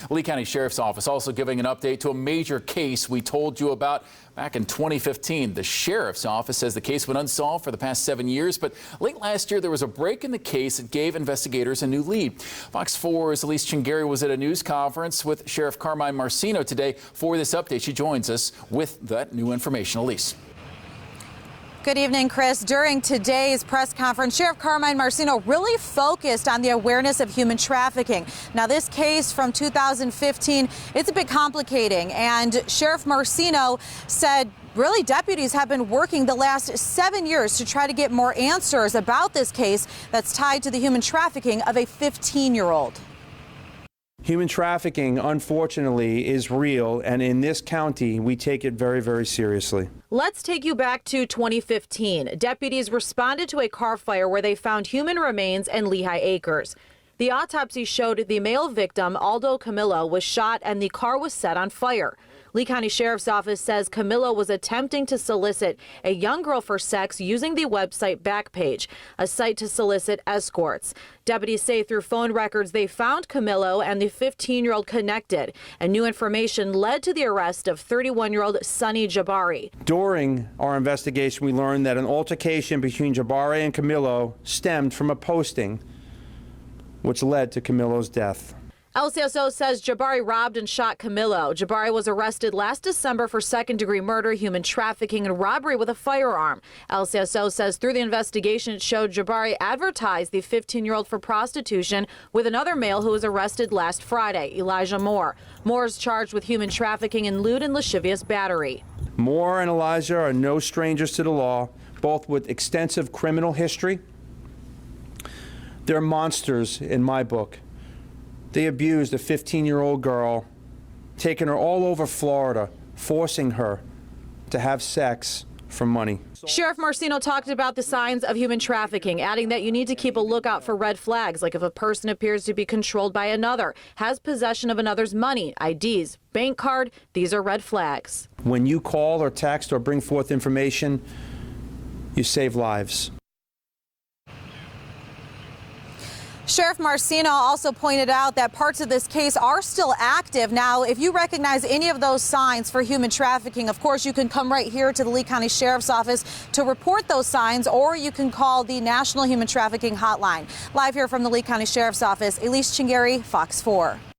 The Lee County Sheriff's Office also giving an update to a major case we told you about back in 2015. The Sheriff's Office says the case went unsolved for the past 7 years, but late last year there was a break in the case that gave investigators a new lead. Fox 4's Elise Chingari was at a news conference with Sheriff Carmine Marceno today for this update. She joins us with that new information. Elise. Good evening, Chris. During today's press conference, Sheriff Carmine Marceno really focused on the awareness of human trafficking. Now, this case from 2015, it's a bit complicating, and Sheriff Marceno said really deputies have been working the last 7 years to try to get more answers about this case that's tied to the human trafficking of a 15-year-old. Human trafficking, unfortunately, is real, and in this county, we take it very, very seriously. Let's take you back to 2015. Deputies responded to a car fire where they found human remains in Lehigh Acres. The autopsy showed the male victim, Aldo Camillo, was shot and the car was set on fire. Lee County Sheriff's Office says Camillo was attempting to solicit a young girl for sex using the website Backpage, a site to solicit escorts. Deputies say through phone records they found Camillo and the 15-year-old connected, and new information led to the arrest of 31-year-old Sunny Jabari. During our investigation, we learned that an altercation between Jabari and Camillo stemmed from a posting which led to Camillo's death. LCSO says Jabari robbed and shot Camillo. Jabari was arrested last December for second-degree murder, human trafficking, and robbery with a firearm. LCSO says through the investigation it showed Jabari advertised the 15-year-old for prostitution with another male who was arrested last Friday, Elijah Moore. Moore is charged with human trafficking and lewd and lascivious battery. Moore and Elijah are no strangers to the law, both with extensive criminal history. They're monsters in my book. They abused a 15-year-old girl, taking her all over Florida, forcing her to have sex for money. Sheriff Marceno talked about the signs of human trafficking, adding that you need to keep a lookout for red flags, like if a person appears to be controlled by another, has possession of another's money, IDs, bank card. These are red flags. When you call or text or bring forth information, you save lives. Sheriff Marceno also pointed out that parts of this case are still active. Now, if you recognize any of those signs for human trafficking, of course, you can come right here to the Lee County Sheriff's Office to report those signs, or you can call the National Human Trafficking Hotline. Live here from the Lee County Sheriff's Office, Elise Chingari, Fox 4.